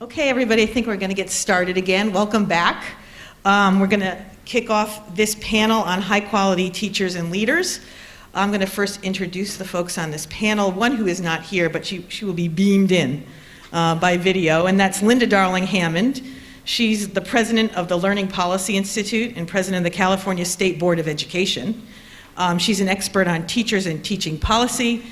Okay, everybody, I think we're going to get started again. Welcome back. We're going to kick off this panel on high-quality teachers and leaders. I'm going to first introduce the folks on this panel, one who is not here, but she will be beamed in by video, and that's Linda Darling-Hammond. She's the president of the Learning Policy Institute and president of the California State Board of Education. She's an expert on teachers and teaching policy.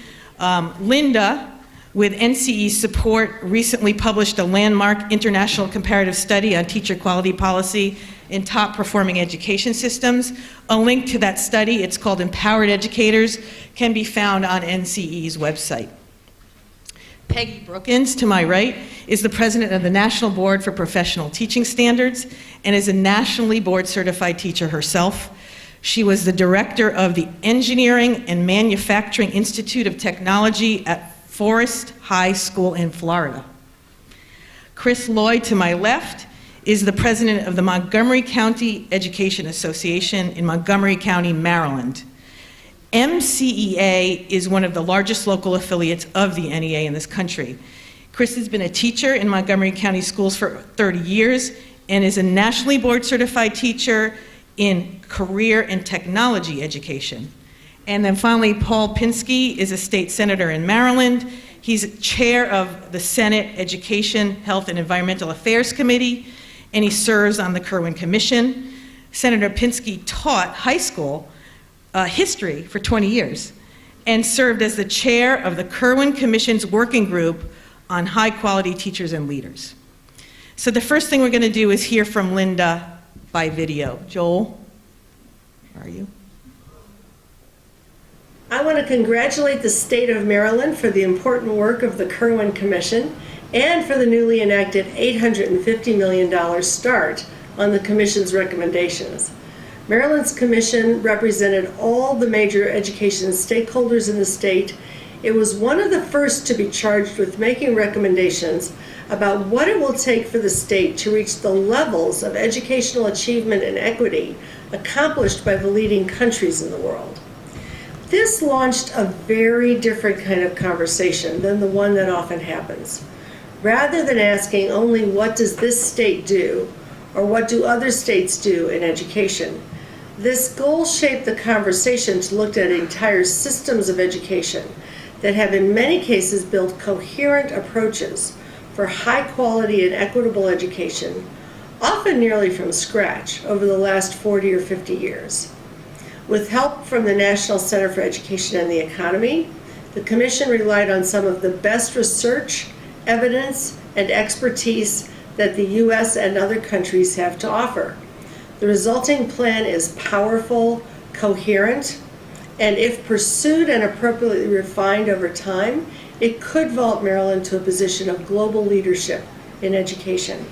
Linda, with NCE's support, recently published a landmark international comparative study on teacher quality policy in top performing education systems. A link to that study, it's called Empowered Educators, can be found on NCE's website. Peggy Brookins, to my right, is the president of the National Board for Professional Teaching Standards and is a nationally board certified teacher herself. She was the director of the Engineering and Manufacturing Institute of Technology at Forest High School in Florida. Chris Lloyd, to my left, is the president of the Montgomery County Education Association in Montgomery County, Maryland. MCEA is one of the largest local affiliates of the NEA in this country. Chris has been a teacher in Montgomery County schools for 30 years and is a nationally board certified teacher in career and technology education. And then finally, Paul Pinsky is a state senator in Maryland. He's chair of the Senate Education, Health, and Environmental Affairs Committee, and he serves on the Kirwan Commission. Senator Pinsky taught high school history for 20 years and served as the chair of the Kirwan Commission's working group on high-quality teachers and leaders. So the first thing we're going to do is hear from Linda by video. Joel, where are you? I want to congratulate the state of Maryland for the important work of the Kirwan Commission and for the newly enacted $850 million start on the Commission's recommendations. Maryland's Commission represented all the major education stakeholders in the state. It was one of the first to be charged with making recommendations about what it will take for the state to reach the levels of educational achievement and equity accomplished by the leading countries in the world. This launched a very different kind of conversation than the one that often happens. Rather than asking only what does this state do or what do other states do in education, this goal shaped the conversation to look at entire systems of education that have in many cases built coherent approaches for high quality and equitable education, often nearly from scratch over the last 40 or 50 years. With help from the National Center for Education and the Economy, the Commission relied on some of the best research, evidence, and expertise that the U.S. and other countries have to offer. The resulting plan is powerful, coherent, and if pursued and appropriately refined over time, it could vault Maryland to a position of global leadership in education.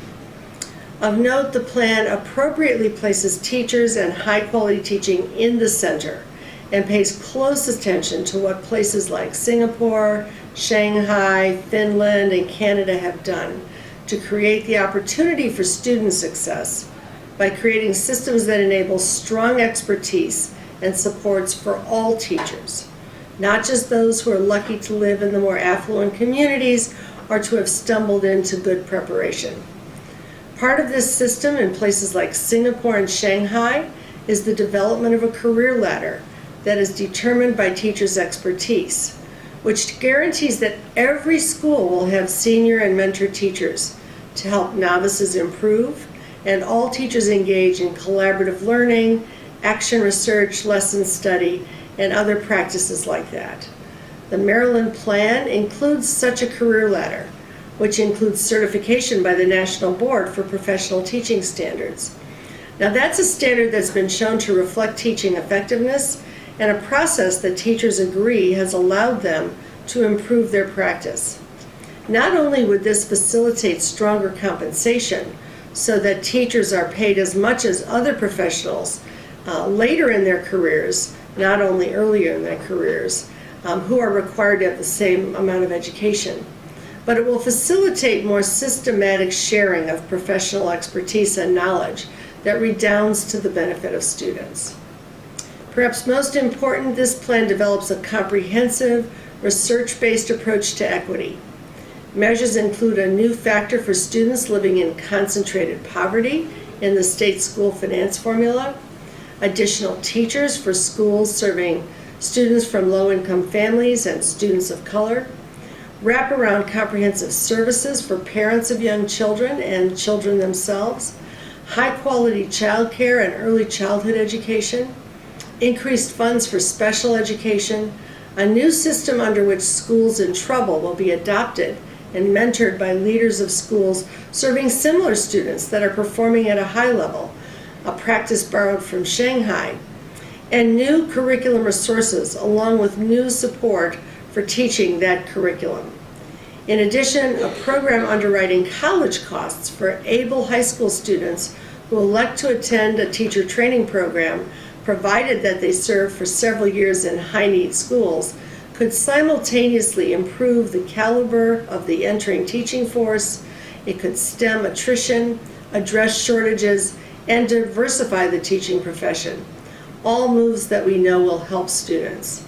Of note, the plan appropriately places teachers and high-quality teaching in the center and pays close attention to what places like Singapore, Shanghai, Finland, and Canada have done to create the opportunity for student success by creating systems that enable strong expertise and supports for all teachers, not just those who are lucky to live in the more affluent communities or to have stumbled into good preparation. Part of this system in places like Singapore and Shanghai is the development of a career ladder that is determined by teachers' expertise, which guarantees that every school will have senior and mentor teachers to help novices improve and all teachers engage in collaborative learning, action research, lesson study, and other practices like that. The Maryland plan includes such a career ladder, which includes certification by the National Board for Professional Teaching Standards. Now that's a standard that's been shown to reflect teaching effectiveness and a process that teachers agree has allowed them to improve their practice. Not only would this facilitate stronger compensation so that teachers are paid as much as other professionals later in their careers, not only earlier in their careers, who are required to have the same amount of education, but it will facilitate more systematic sharing of professional expertise and knowledge that redounds to the benefit of students. Perhaps most important, this plan develops a comprehensive, research-based approach to equity. Measures include a new factor for students living in concentrated poverty in the state school finance formula, additional teachers for schools serving students from low-income families and students of color, wraparound comprehensive services for parents of young children and children themselves, high-quality child care and early childhood education, increased funds for special education, a new system under which schools in trouble will be adopted and mentored by leaders of schools serving similar students that are performing at a high level, a practice borrowed from Shanghai, and new curriculum resources along with new support for teaching that curriculum. In addition, a program underwriting college costs for able high school students who elect to attend a teacher training program, provided that they serve for several years in high-need schools, could simultaneously improve the caliber of the entering teaching force. It could stem attrition, address shortages, and diversify the teaching profession. All moves that we know will help students.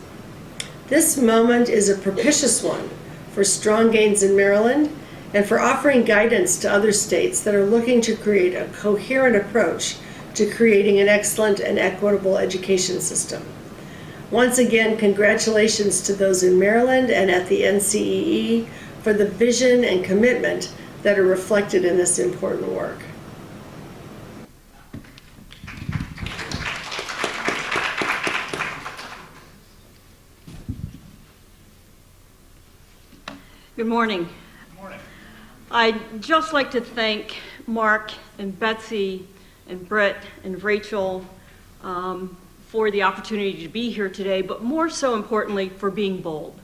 This moment is a propitious one for strong gains in Maryland and for offering guidance to other states that are looking to create a coherent approach to creating an excellent and equitable education system. Once again, congratulations to those in Maryland and at the NCEE for the vision and commitment that are reflected in this important work. Good morning. Good morning. I'd just like to thank Mark and Betsy and Brett and Rachel for the opportunity to be here today, but more so importantly for being bold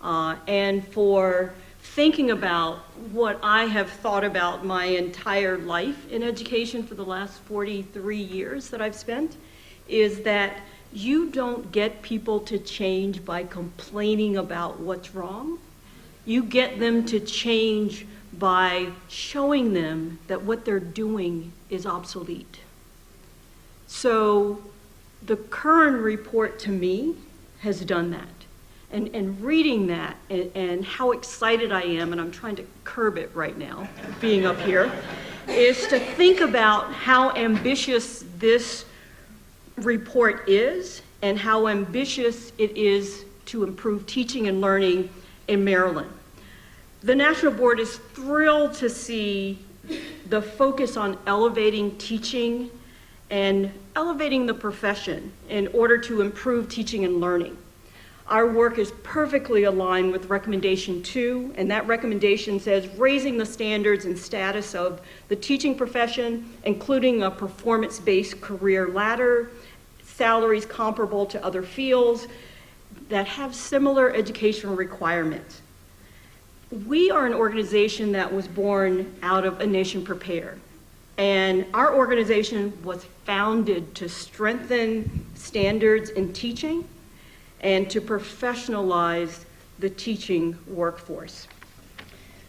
and for thinking about what I have thought about my entire life in education for the last 43 years that I've spent, is that you don't get people to change by complaining about what's wrong. You get them to change by showing them that what they're doing is obsolete. So the Curran report to me has done that. And reading that and how excited I am, and I'm trying to curb it right now, being up here, is to think about how ambitious this report is and how ambitious it is to improve teaching and learning in Maryland. The National Board is thrilled to see the focus on elevating teaching and elevating the profession in order to improve teaching and learning. Our work is perfectly aligned with recommendation 2, and that recommendation says raising the standards and status of the teaching profession, including a performance-based career ladder, salaries comparable to other fields that have similar educational requirements. We are an organization that was born out of A Nation Prepared, and our organization was founded to strengthen standards in teaching and to professionalize the teaching workforce.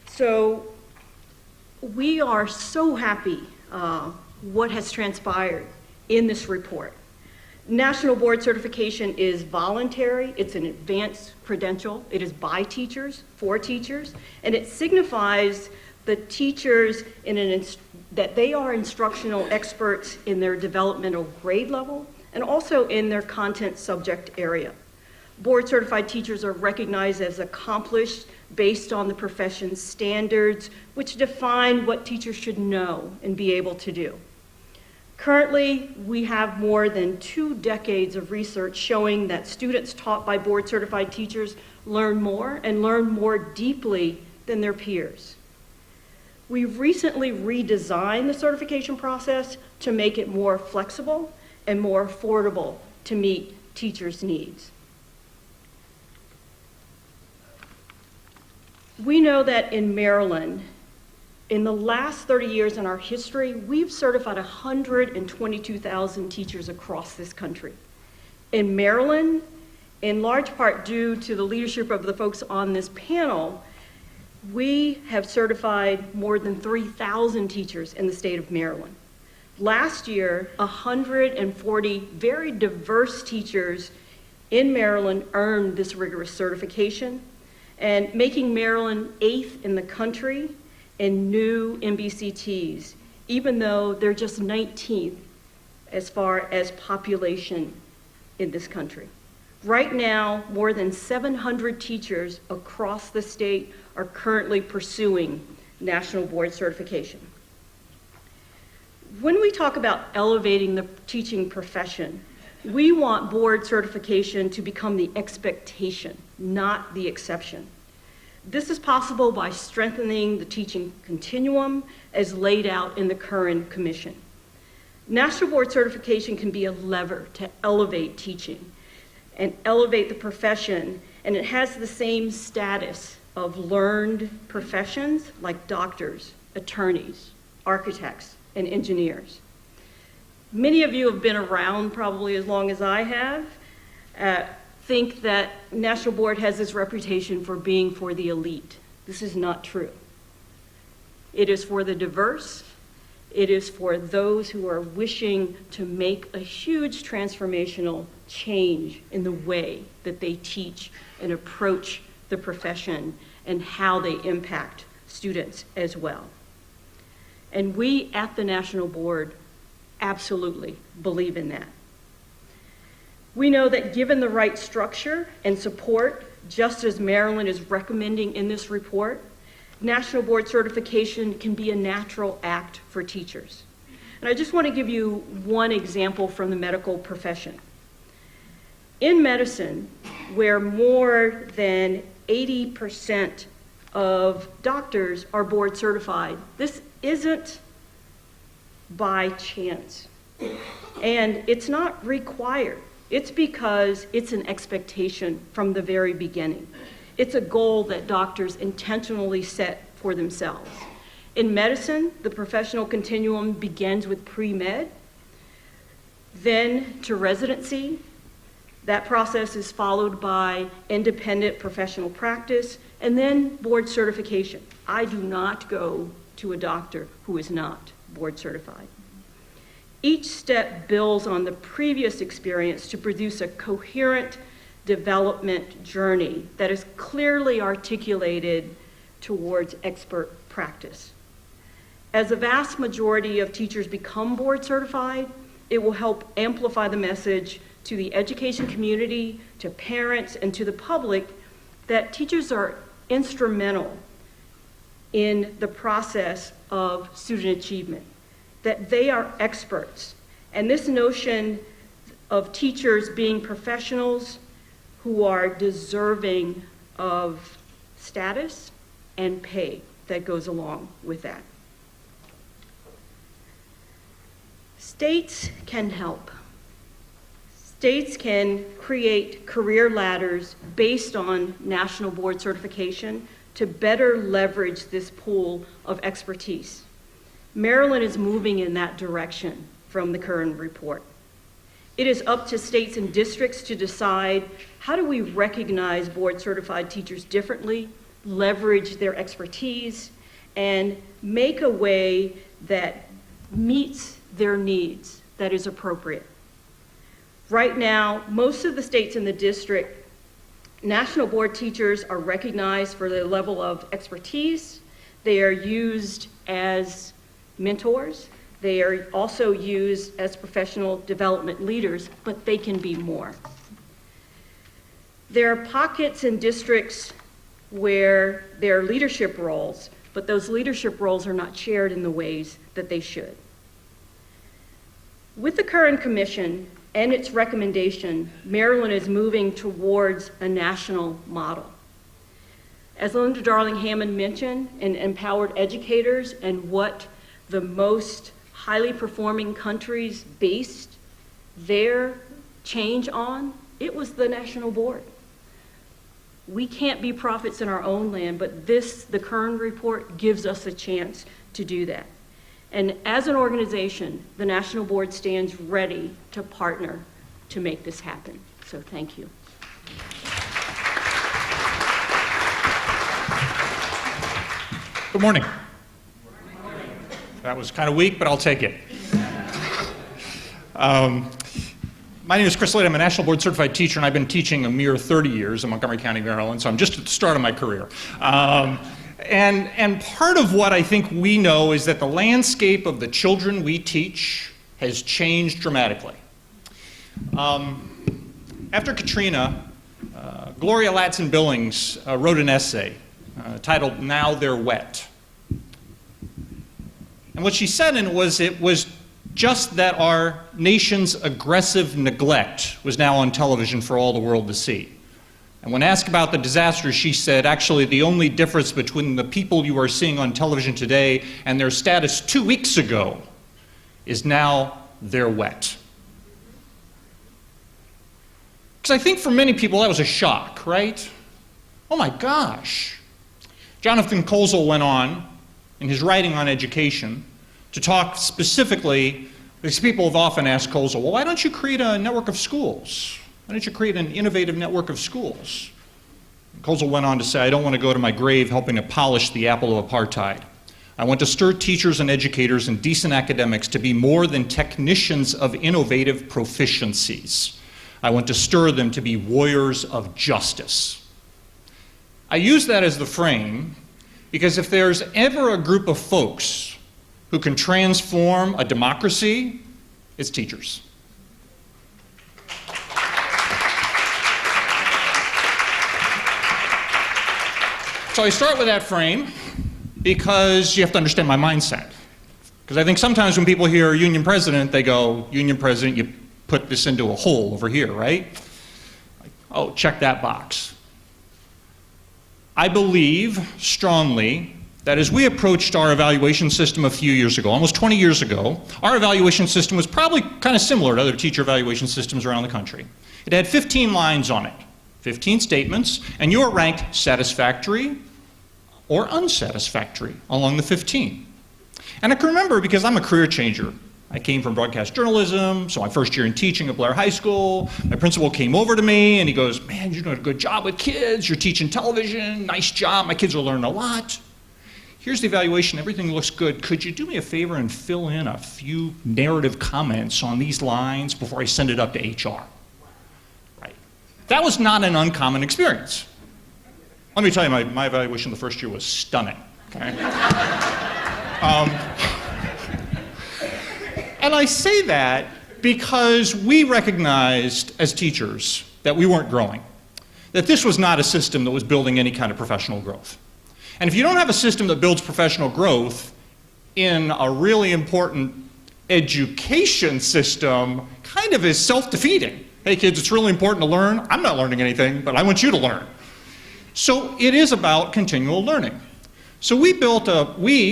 So we are so happy what has transpired in this report. National Board certification is voluntary. It's an advanced credential. It is by teachers, for teachers, and it signifies the teachers that they are instructional experts in their developmental grade level and also in their content subject area. Board certified teachers are recognized as accomplished based on the profession's standards, which define what teachers should know and be able to do. Currently, we have more than 2 decades of research showing that students taught by board certified teachers learn more and learn more deeply than their peers. We recently redesigned the certification process to make it more flexible and more affordable to meet teachers' needs. We know that in Maryland, in the last 30 years in our history, we've certified 122,000 teachers across this country. In Maryland, in large part due to the leadership of the folks on this panel, we have certified more than 3,000 teachers in the state of Maryland. Last year, 140 very diverse teachers in Maryland earned this rigorous certification. and making Maryland 8th in the country in new MBCTs, even though they're just 19th as far as population in this country. Right now, more than 700 teachers across the state are currently pursuing national board certification. When we talk about elevating the teaching profession, we want board certification to become the expectation, not the exception. This is possible by strengthening the teaching continuum as laid out in the current commission. National board certification can be a lever to elevate teaching and elevate the profession, and it has the same status of learned professions like doctors, attorneys, architects, and engineers. Many of you have been around probably as long as I have, think that National Board has this reputation for being for the elite. This is not true. It is for the diverse. It is for those who are wishing to make a huge transformational change in the way that they teach and approach the profession and how they impact students as well. And we at the National Board absolutely believe in that. We know that given the right structure and support, just as Maryland is recommending in this report, National Board certification can be a natural act for teachers. And I just want to give you one example from the medical profession. In medicine, where more than 80% of doctors are board certified, this isn't by chance. And it's not required. It's because it's an expectation from the very beginning. It's a goal that doctors intentionally set for themselves. In medicine, the professional continuum begins with pre-med, then to residency. That process is followed by independent professional practice, and then board certification. I do not go to a doctor who is not board certified. Each step builds on the previous experience to produce a coherent development journey that is clearly articulated towards expert practice. As the vast majority of teachers become board certified, it will help amplify the message to the education community, to parents, and to the public that teachers are instrumental in the process of student achievement, that they are experts. And this notion of teachers being professionals who are deserving of status and pay that goes along with that. States can help. States can create career ladders based on national board certification to better leverage this pool of expertise. Maryland is moving in that direction from the current report. It is up to states and districts to decide, how do we recognize board certified teachers differently, leverage their expertise, and make a way that meets their needs that is appropriate. Right now, most of the states in the district, national board teachers are recognized for their level of expertise. They are used as mentors. They are also used as professional development leaders, but they can be more. There are pockets in districts where there are leadership roles, but those leadership roles are not shared in the ways that they should. With the current commission and its recommendation, Maryland is moving towards a national model. As Linda Darling-Hammond mentioned, and empowered educators and what the most highly performing countries based their change on, it was the national board. We can't be prophets in our own land, but the current report gives us a chance to do that. And as an organization, the National Board stands ready to partner to make this happen. So thank you. Good morning. That was kind of weak, but I'll take it. My name is Chris Lloyd. I'm a National Board Certified teacher, and I've been teaching a mere 30 years in Montgomery County, Maryland, so I'm just at the start of my career. And part of what I think we know is that the landscape of the children we teach has changed dramatically. After Katrina, Gloria Ladson-Billings wrote an essay titled "Now They're Wet." And what she said in it was just that our nation's aggressive neglect was now on television for all the world to see. And when asked about the disaster, she said, actually, the only difference between the people you are seeing on television today and their status 2 weeks ago is now they're wet. Because I think for many people that was a shock, right? Oh my gosh. Jonathan Kozol went on in his writing on education to talk specifically, because people have often asked Kozol, well, why don't you create a network of schools? Why don't you create an innovative network of schools? And Kozol went on to say, I don't want to go to my grave helping to polish the apple of apartheid. I want to stir teachers and educators and decent academics to be more than technicians of innovative proficiencies. I want to stir them to be warriors of justice. I use that as the frame because if there's ever a group of folks who can transform a democracy, it's teachers. So I start with that frame because you have to understand my mindset. Because I think sometimes when people hear union president, they go, union president, you put this into a hole over here, right? Like, oh, check that box. I believe strongly that as we approached our evaluation system a few years ago, almost 20 years ago, our evaluation system was probably kind of similar to other teacher evaluation systems around the country. It had 15 lines on it, 15 statements, and you were ranked satisfactory or unsatisfactory along the 15. And I can remember because I'm a career changer. I came from broadcast journalism, so my first year in teaching at Blair High School, my principal came over to me and he goes, man, you're doing a good job with kids, you're teaching television, nice job, my kids are learning a lot. Here's the evaluation, everything looks good. Could you do me a favor and fill in a few narrative comments on these lines before I send it up to HR? Right. That was not an uncommon experience. Let me tell you, my evaluation the first year was stunning. Okay? And I say that because we recognized as teachers that we weren't growing, that this was not a system that was building any kind of professional growth. And if you don't have a system that builds professional growth in a really important education system, kind of is self-defeating. Hey kids, it's really important to learn. I'm not learning anything, but I want you to learn. So it is about continual learning. So we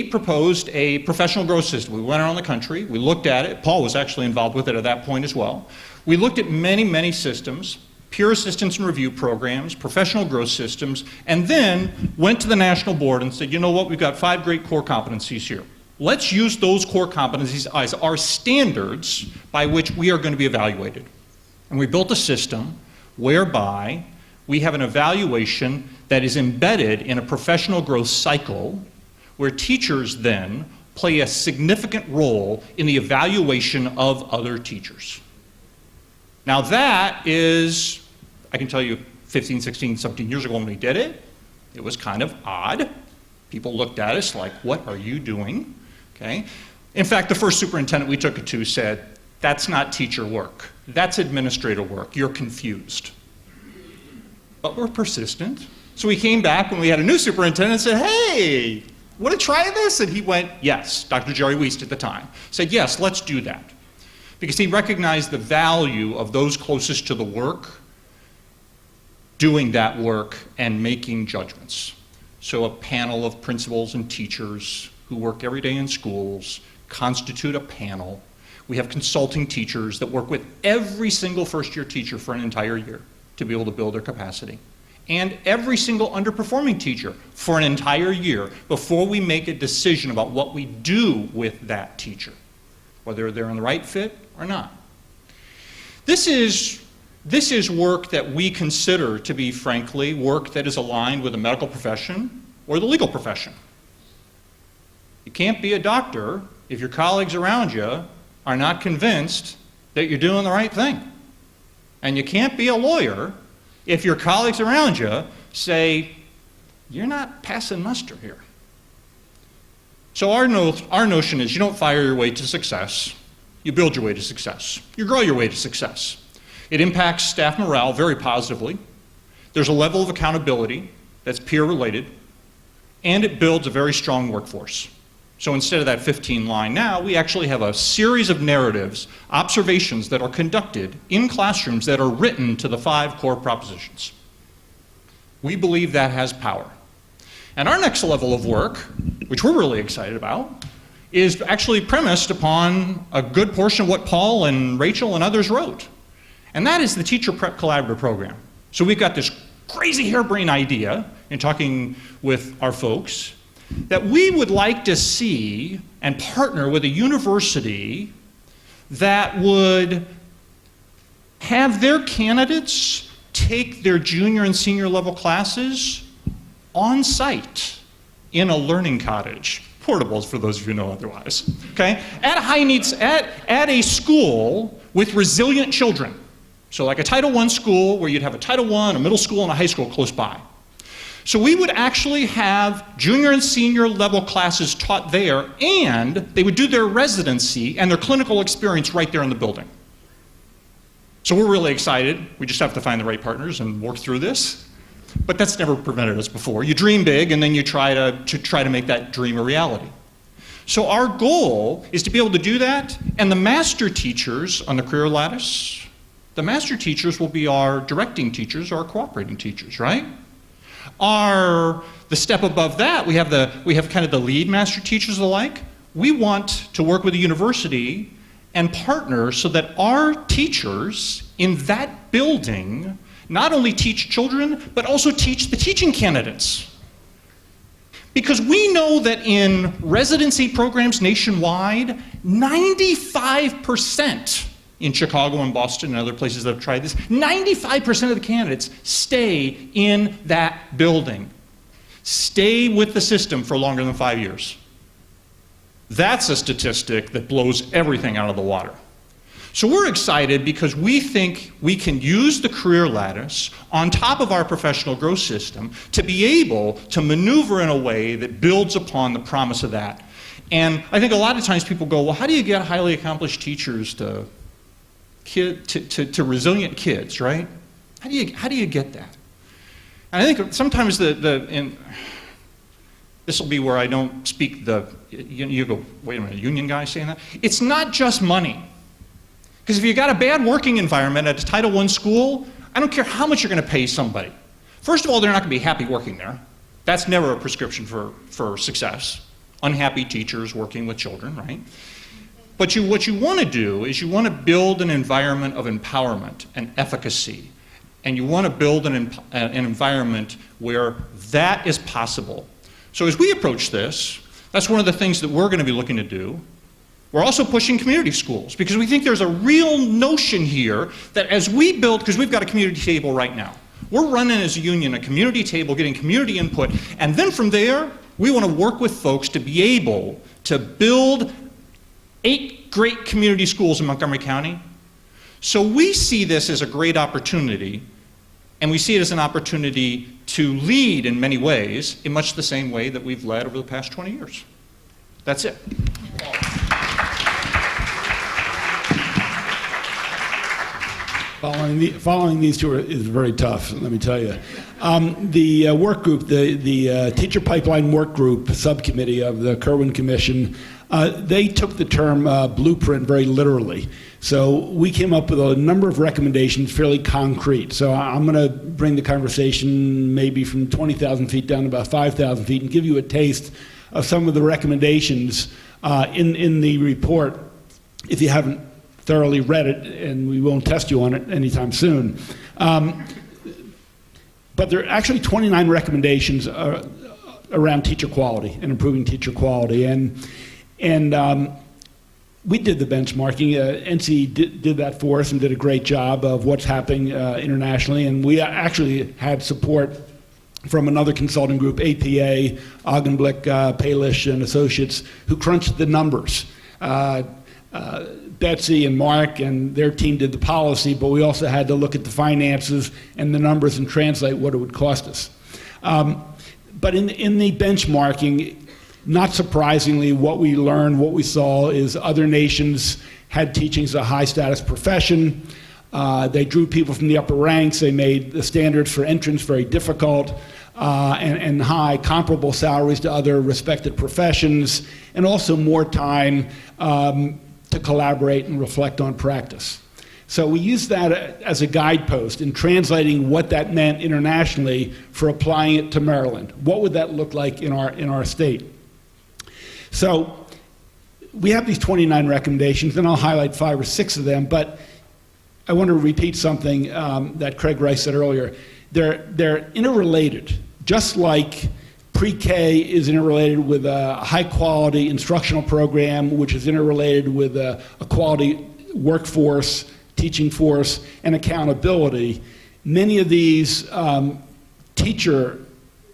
proposed a professional growth system. We went around the country, we looked at it. Paul was actually involved with it at that point as well. We looked at many, many systems, peer assistance and review programs, professional growth systems, and then went to the national board and said, you know what, we've got 5 great core competencies here. Let's use those core competencies as our standards by which we are going to be evaluated. And we built a system whereby we have an evaluation that is embedded in a professional growth cycle where teachers then play a significant role in the evaluation of other teachers. Now that is, I can tell you 15, 16, 17 years ago when we did it, it was kind of odd. People looked at us like, what are you doing? Okay. In fact, the first superintendent we took it to said, that's not teacher work. That's administrator work. You're confused. But we're persistent. So we came back when we had a new superintendent and said, hey, want to try this? And he went, yes. Dr. Jerry Wiest at the time said, yes, let's do that. Because he recognized the value of those closest to the work, doing that work and making judgments. So a panel of principals and teachers who work every day in schools constitute a panel. We have consulting teachers that work with every single first-year teacher for an entire year to be able to build their capacity. And every single underperforming teacher for an entire year before we make a decision about what we do with that teacher, whether they're in the right fit or not. This is work that we consider to be, frankly, work that is aligned with the medical profession or the legal profession. You can't be a doctor if your colleagues around you are not convinced that you're doing the right thing. And you can't be a lawyer if your colleagues around you say, you're not passing muster here. So our notion is you don't fire your way to success, you build your way to success. You grow your way to success. It impacts staff morale very positively. There's a level of accountability that's peer-related, and it builds a very strong workforce. So instead of that 15-line now, we actually have a series of narratives, observations that are conducted in classrooms that are written to the 5 core propositions. We believe that has power. And our next level of work, which we're really excited about, is actually premised upon a good portion of what Paul and Rachel and others wrote. And that is the Teacher Prep Collaborative Program. So we've got this crazy harebrained idea in talking with our folks that we would like to see and partner with a university that would have their candidates take their junior and senior level classes on site in a learning cottage. Portables, for those of you who know otherwise, okay? At high needs, at a school with resilient children. So like a Title I school where you'd have a Title I, a middle school, and a high school close by. So we would actually have junior and senior level classes taught there, and they would do their residency and their clinical experience right there in the building. So we're really excited. We just have to find the right partners and work through this. But that's never prevented us before. You dream big, and then you try to make that dream a reality. So our goal is to be able to do that, and the master teachers on the career lattice, the master teachers will be our directing teachers or our cooperating teachers, right? The step above that, we have kind of the lead master teachers alike. We want to work with the university and partner so that our teachers in that building not only teach children, but also teach the teaching candidates. Because we know that in residency programs nationwide, 95%, in Chicago and Boston and other places that have tried this, 95% of the candidates stay in that building. Stay with the system for longer than 5 years. That's a statistic that blows everything out of the water. So we're excited because we think we can use the career lattice on top of our professional growth system to be able to maneuver in a way that builds upon the promise of that. And I think a lot of times people go, well, how do you get highly accomplished teachers to resilient kids, right? How do you get that? And I think sometimes this will be where I don't speak you go, wait a minute, union guy saying that? It's not just money. Because if you've got a bad working environment at a Title I school, I don't care how much you're going to pay somebody. First of all, they're not going to be happy working there. That's never a prescription for success. Unhappy teachers working with children, right? But what you want to do is you want to build an environment of empowerment and efficacy. And you want to build an environment where that is possible. So as we approach this, that's one of the things that we're going to be looking to do. We're also pushing community schools because we think there's a real notion here that as we build, because we've got a community table right now. We're running as a union a community table, getting community input, and then from there, we want to work with folks to be able to build 8 great community schools in Montgomery County. So we see this as a great opportunity, and we see it as an opportunity to lead in many ways, in much the same way that we've led over the past 20 years. That's it. Following these two is very tough, let me tell you. The work group, the Teacher Pipeline Work Group subcommittee of the Kirwan Commission, they took the term blueprint very literally. So we came up with a number of recommendations, fairly concrete. So I'm going to bring the conversation maybe from 20,000 feet down to about 5,000 feet and give you a taste of some of the recommendations in the report if you haven't thoroughly read it, and we won't test you on it anytime soon. But there are actually 29 recommendations around teacher quality and improving teacher quality. And we did the benchmarking. NC did that for us and did a great job of what's happening internationally. And we actually had support from another consulting group, APA, Augenblick, Palish, and Associates, who crunched the numbers. Betsy and Mark and their team did the policy, but we also had to look at the finances and the numbers and translate what it would cost us. But in the benchmarking, not surprisingly, what we learned, what we saw is other nations had teaching as a high-status profession. They drew people from the upper ranks. They made the standards for entrance very difficult and high, comparable salaries to other respected professions, and also more time to collaborate and reflect on practice. So we used that as a guidepost in translating what that meant internationally for applying it to Maryland. What would that look like in our state? So we have these 29 recommendations, and I'll highlight 5 or 6 of them, but I want to repeat something that Craig Rice said earlier. They're interrelated, just like pre-K is interrelated with a high-quality instructional program, which is interrelated with a quality workforce, teaching force, and accountability. Many of these teacher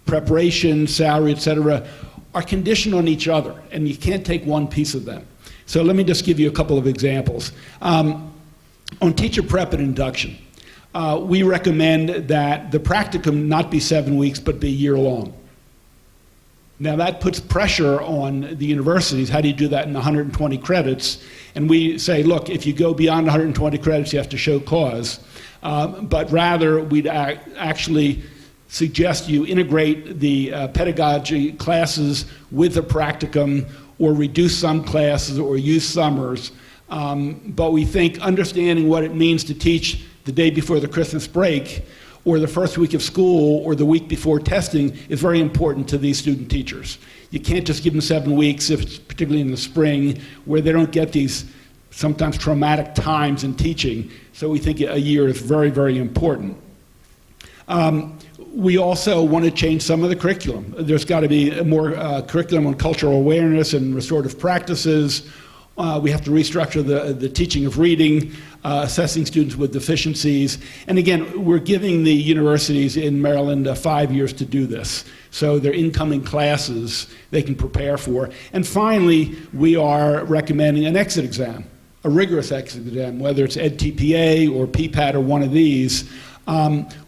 preparation, salary, et cetera, are conditioned on each other, and you can't take one piece of them. So let me just give you a couple of examples. On teacher prep and induction, we recommend that the practicum not be 7 weeks, but be year-long. Now that puts pressure on the universities. How do you do that in 120 credits? And we say, look, if you go beyond 120 credits, you have to show cause. But rather, we'd actually suggest you integrate the pedagogy classes with the practicum, or reduce some classes, or use summers. But we think understanding what it means to teach the day before the Christmas break, or the first week of school, or the week before testing is very important to these student teachers. You can't just give them 7 weeks, if it's particularly in the spring, where they don't get these sometimes traumatic times in teaching. So we think a year is very, very important. We also want to change some of the curriculum. There's got to be more curriculum on cultural awareness and restorative practices. We have to restructure the teaching of reading, assessing students with deficiencies. And again, we're giving the universities in Maryland 5 years to do this. So their incoming classes they can prepare for. And finally, we are recommending an exit exam, a rigorous exit exam, whether it's EdTPA or PPAT or one of these.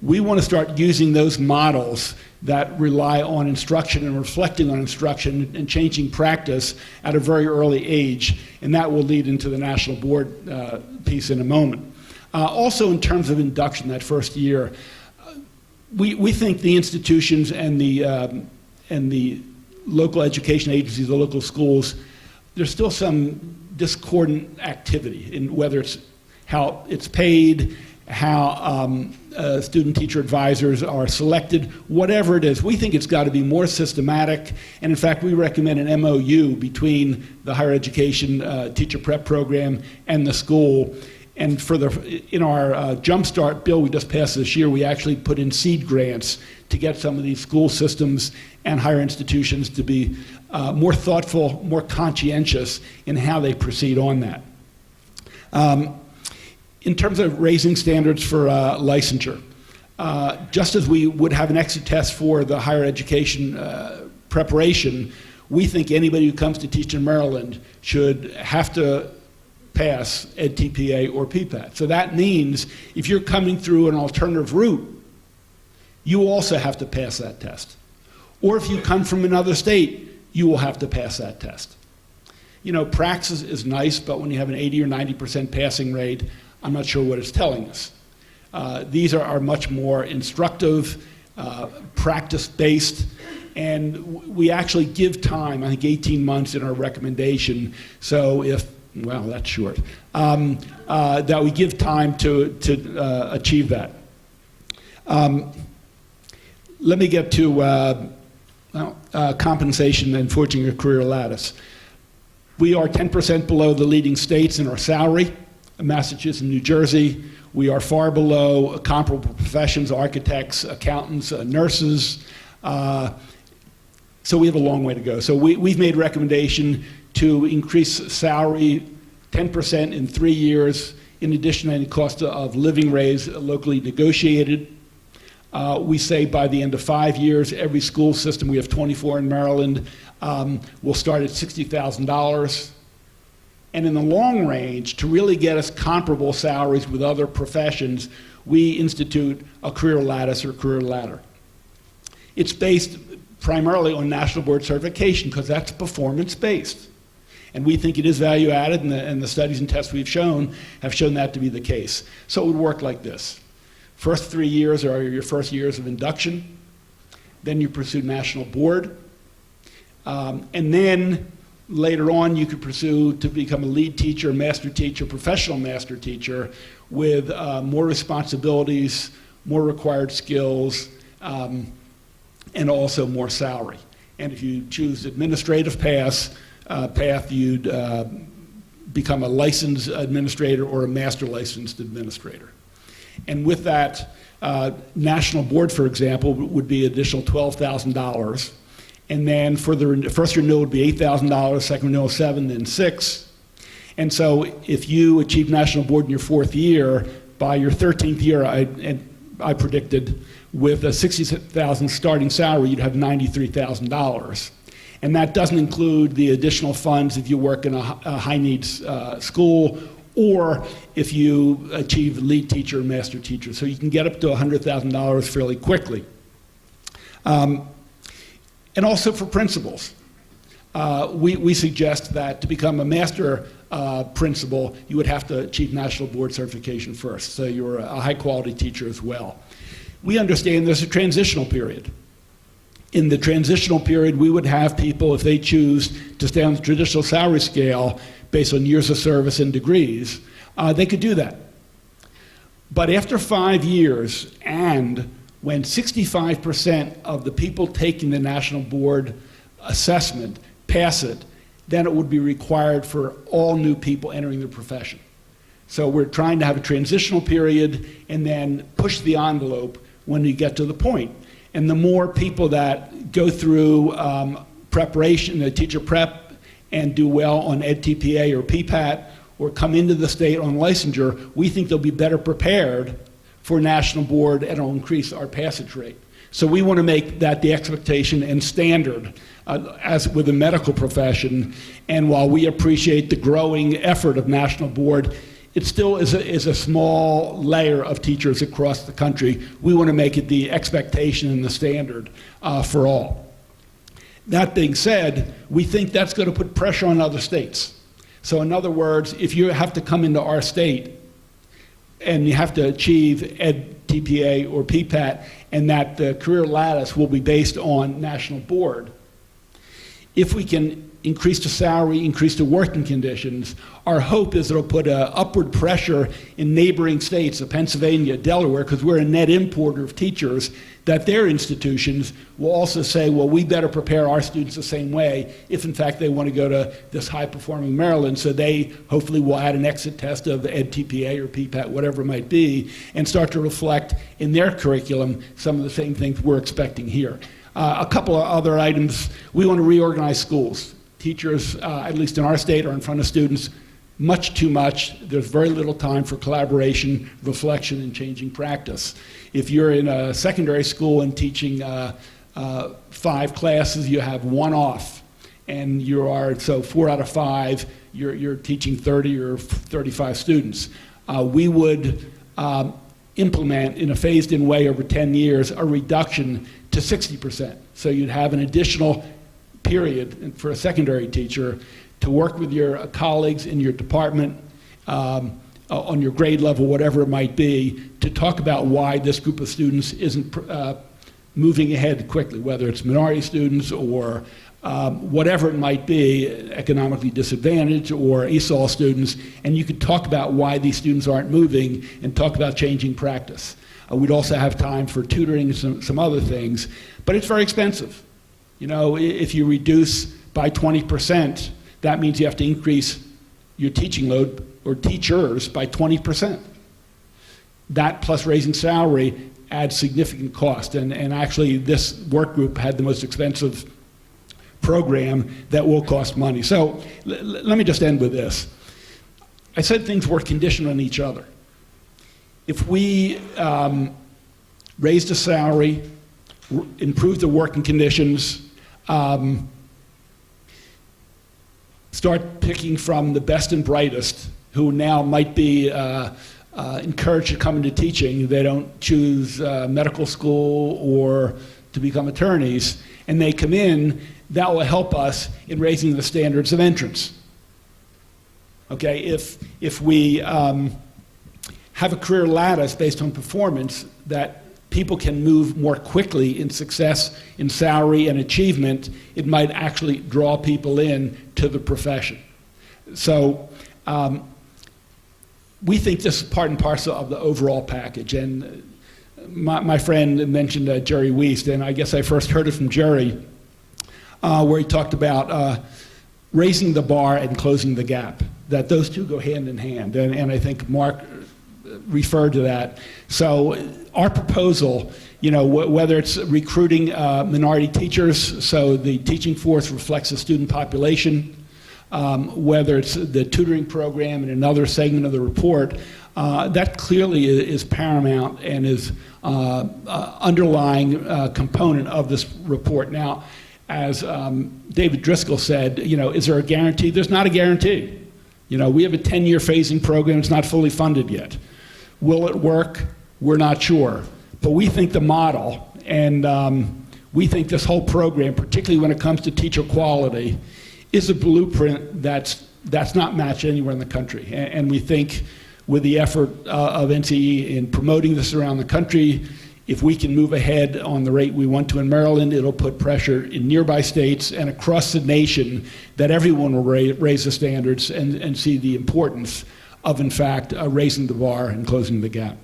We want to start using those models that rely on instruction and reflecting on instruction and changing practice at a very early age, and that will lead into the national board piece in a moment. Also, in terms of induction that first year, we think the institutions and the local education agencies, the local schools, there's still some discordant activity in whether it's how it's paid, how student-teacher advisors are selected, whatever it is. We think it's got to be more systematic, and in fact, we recommend an MOU between the higher education teacher prep program and the school. And in our Jumpstart bill we just passed this year, we actually put in seed grants to get some of these school systems and higher institutions to be more thoughtful, more conscientious in how they proceed on that. In terms of raising standards for licensure, just as we would have an exit test for the higher education preparation, we think anybody who comes to teach in Maryland should have to pass EdTPA or PPAT. So that means if you're coming through an alternative route, you also have to pass that test. Or if you come from another state, you will have to pass that test. You know, praxis is nice, but when you have an 80 or 90% passing rate, I'm not sure what it's telling us. These are much more instructive, practice-based, and we actually give time, I think 18 months in our recommendation, so well, that's short, that we give time to achieve that. Let me get to compensation and forging a career lattice. We are 10% below the leading states in our salary. Massachusetts and New Jersey. We are far below comparable professions, architects, accountants, nurses. So we have a long way to go. So we've made a recommendation to increase salary 10% in 3 years, in addition to any cost of living raise locally negotiated. We say by the end of 5 years, every school system, we have 24 in Maryland, will start at $60,000. And in the long range, to really get us comparable salaries with other professions, we institute a career lattice or career ladder. It's based primarily on national board certification because that's performance-based. And we think it is value added, and the studies and tests we've shown have shown that to be the case. So it would work like this. First 3 years are your first years of induction. Then you pursue national board. And then later on, you could pursue to become a lead teacher, master teacher, professional master teacher with more responsibilities, more required skills, and also more salary. And if you choose administrative path, you'd become a licensed administrator or a master licensed administrator. And with that, national board, for example, would be additional $12,000. And then for the first renewal would be $8,000, second renewal $7,000, then $6,000. And so if you achieve national board in your 4th year, by your 13th year, I predicted with a $60,000 starting salary, you'd have $93,000. And that doesn't include the additional funds if you work in a high needs school or if you achieve lead teacher or master teacher. So you can get up to $100,000 fairly quickly. And also for principals. We suggest that to become a master principal, you would have to achieve national board certification first. So you're a high quality teacher as well. We understand there's a transitional period. In the transitional period, we would have people, if they choose to stay on the traditional salary scale based on years of service and degrees, they could do that. But after 5 years, and when 65% of the people taking the national board assessment pass it, then it would be required for all new people entering the profession. So we're trying to have a transitional period and then push the envelope when you get to the point. And the more people that go through preparation, the teacher prep, and do well on EdTPA or PPAT, or come into the state on licensure, we think they'll be better prepared for national board and it'll increase our passage rate. So we want to make that the expectation and standard as with the medical profession. And while we appreciate the growing effort of national board, it still is a small layer of teachers across the country. We want to make it the expectation and the standard for all. That being said, we think that's going to put pressure on other states. So in other words, if you have to come into our state and you have to achieve EdTPA or PPAT, and that the career lattice will be based on national board, if we can increase the salary, increase the working conditions, our hope is it'll put upward pressure in neighboring states of Pennsylvania, Delaware, because we're a net importer of teachers, that their institutions will also say, well, we better prepare our students the same way if in fact they want to go to this high-performing Maryland. So they hopefully will add an exit test of EdTPA or PPAT, whatever it might be, and start to reflect in their curriculum some of the same things we're expecting here. A couple of other items. We want to reorganize schools. Teachers, at least in our state, are in front of students much too much. There's very little time for collaboration, reflection, and changing practice. If you're in a secondary school and teaching 5 classes, you have 1 off. And you are, so 4 out of 5, you're teaching 30 or 35 students. We would implement in a phased-in way over 10 years a reduction to 60%. So you'd have an additional period for a secondary teacher to work with your colleagues in your department on your grade level, whatever it might be, to talk about why this group of students isn't moving ahead quickly, whether it's minority students or whatever it might be, economically disadvantaged or ESOL students, and you could talk about why these students aren't moving and talk about changing practice. We'd also have time for tutoring and some other things, but it's very expensive. You know, if you reduce by 20%, that means you have to increase your teaching load or teachers by 20%. That plus raising salary adds significant cost, and actually this work group had the most expensive program that will cost money. So let me just end with this. I said things were conditioned on each other. If we raise the salary, improve the working conditions, start picking from the best and brightest who now might be encouraged to come into teaching. They don't choose medical school or to become attorneys, and they come in. That will help us in raising the standards of entrance. Okay, if we have a career lattice based on performance, that people can move more quickly in success, in salary and achievement, it might actually draw people in to the profession. So we think this is part and parcel of the overall package. And my friend mentioned Jerry Wiest, and I guess I first heard it from Jerry, where he talked about raising the bar and closing the gap, that those two go hand in hand. And I think Mark referred to that. So our proposal, you know, whether it's recruiting minority teachers, so the teaching force reflects the student population, whether it's the tutoring program in another segment of the report, that clearly is paramount and is underlying component of this report. Now, as David Driscoll said, you know, is there a guarantee? There's not a guarantee. You know, we have a 10-year phasing program. It's not fully funded yet. Will it work? We're not sure. But we think the model, and we think this whole program, particularly when it comes to teacher quality, is a blueprint that's not matched anywhere in the country. And we think with the effort of NCE in promoting this around the country, if we can move ahead on the rate we want to in Maryland, it'll put pressure in nearby states and across the nation that everyone will raise the standards and see the importance of, in fact, raising the bar and closing the gap.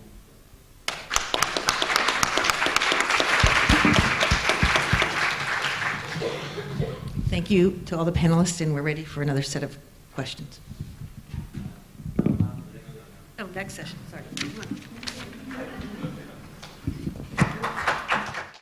Thank you to all the panelists, and we're ready for another set of questions. Oh, next session, sorry.